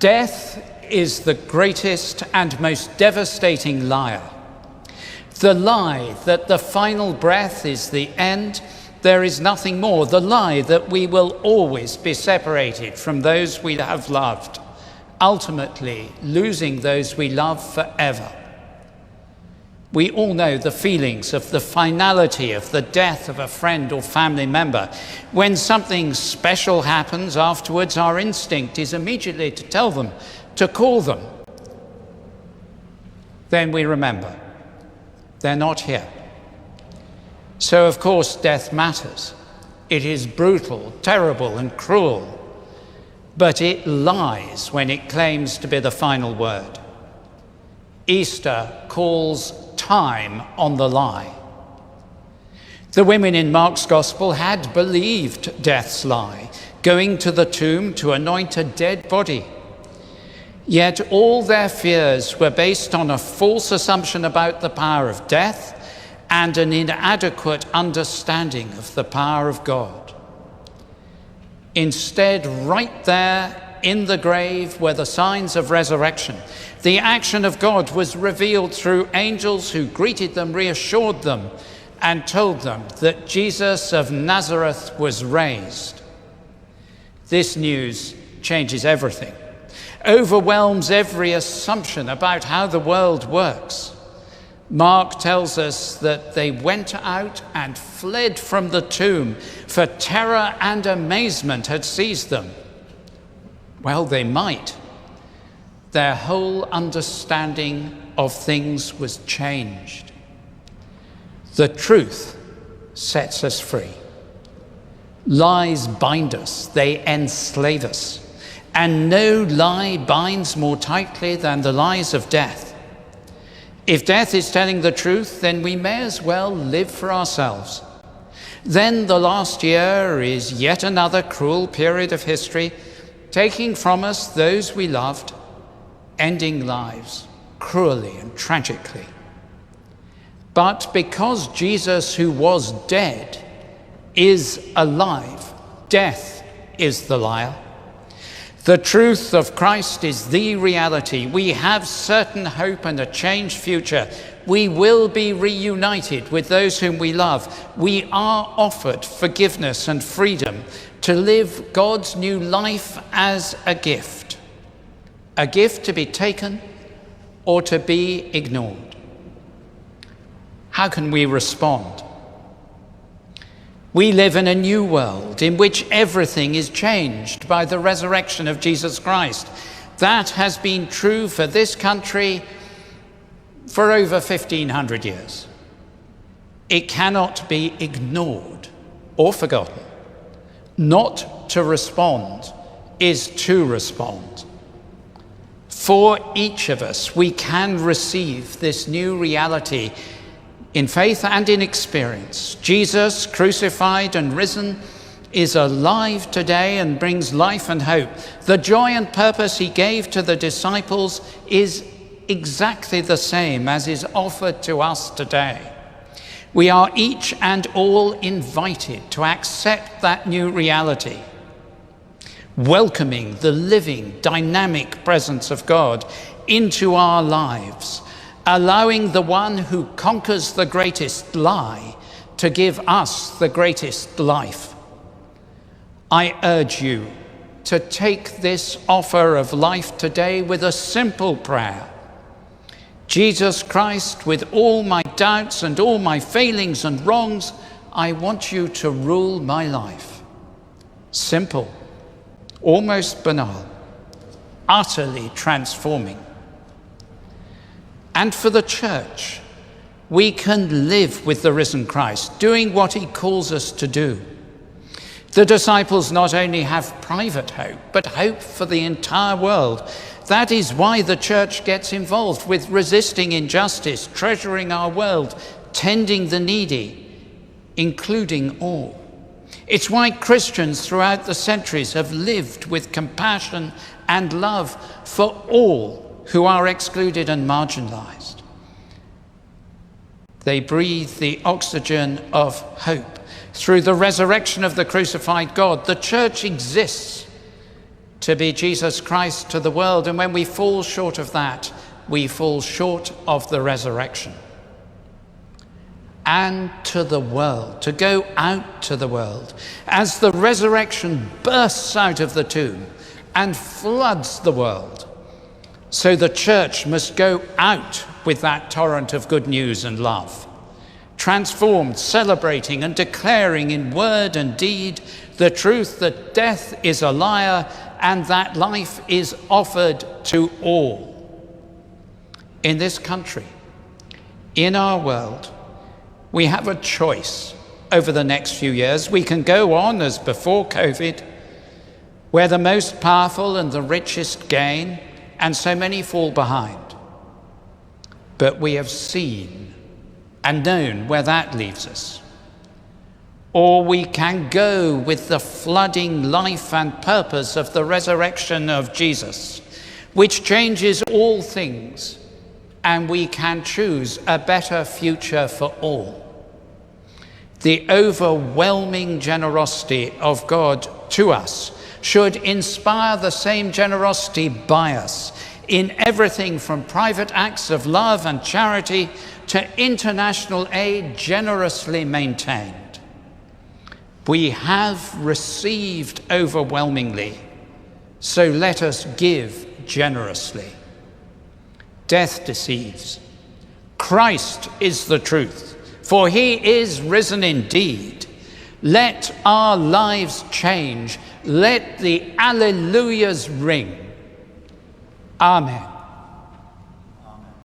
Death is the greatest and most devastating liar. The lie that the final breath is the end, there is nothing more. The lie that we will always be separated from those we have loved, ultimately losing those we love forever. We all know the feelings of the finality of the death of a friend or family member. When something special happens afterwards, our instinct is immediately to tell them, to call them. Then we remember, they're not here. So of course death matters. It is brutal, terrible and cruel, but it lies when it claims to be the final word. Easter calls time on the lie. The women in Mark's Gospel had believed death's lie, going to the tomb to anoint a dead body. Yet all their fears were based on a false assumption about the power of death and an inadequate understanding of the power of God. Instead, right there in the grave were the signs of resurrection. The action of God was revealed through angels who greeted them, reassured them, and told them that Jesus of Nazareth was raised. This news changes everything, overwhelms every assumption about how the world works. Mark tells us that they went out and fled from the tomb, for terror and amazement had seized them. Well, they might. Their whole understanding of things was changed. The truth sets us free. Lies bind us, they enslave us, and no lie binds more tightly than the lies of death. If death is telling the truth, then we may as well live for ourselves. Then the last year is yet another cruel period of history, taking from us those we loved, ending lives cruelly and tragically. But because Jesus, who was dead, is alive, death is the liar. The truth of Christ is the reality. We have certain hope and a changed future. We will be reunited with those whom we love. We are offered forgiveness and freedom to live God's new life as a gift to be taken or to be ignored. How can we respond? We live in a new world in which everything is changed by the resurrection of Jesus Christ. That has been true for this country for over 1,500 years. It cannot be ignored or forgotten. Not to respond is to respond. For each of us, we can receive this new reality in faith and in experience. Jesus, crucified and risen, is alive today and brings life and hope. The joy and purpose he gave to the disciples is exactly the same as is offered to us today. We are each and all invited to accept that new reality, welcoming the living, dynamic presence of God into our lives, allowing the one who conquers the greatest lie to give us the greatest life. I urge you to take this offer of life today with a simple prayer. Jesus Christ, with all my doubts and all my failings and wrongs, I want you to rule my life. Simple, almost banal, utterly transforming. And for the church, we can live with the risen Christ, doing what he calls us to do. The disciples not only have private hope, but hope for the entire world. That is why the church gets involved with resisting injustice, treasuring our world, tending the needy, including all. It's why Christians throughout the centuries have lived with compassion and love for all who are excluded and marginalized. They breathe the oxygen of hope. Through the resurrection of the crucified God, the church exists to be Jesus Christ to the world. And when we fall short of that, we fall short of the resurrection. And to the world, to go out to the world, as the resurrection bursts out of the tomb and floods the world. So the church must go out with that torrent of good news and love, transformed, celebrating and declaring in word and deed the truth that death is a liar and that life is offered to all. In this country, in our world, we have a choice over the next few years. We can go on as before COVID, where the most powerful and the richest gain, and so many fall behind. But we have seen and known where that leaves us. Or we can go with the flooding life and purpose of the resurrection of Jesus, which changes all things, and we can choose a better future for all. The overwhelming generosity of God to us should inspire the same generosity by us in everything from private acts of love and charity to international aid generously maintained. We have received overwhelmingly, so let us give generously. Death deceives. Christ is the truth, for he is risen indeed. Let our lives change. Let the alleluias ring. Amen.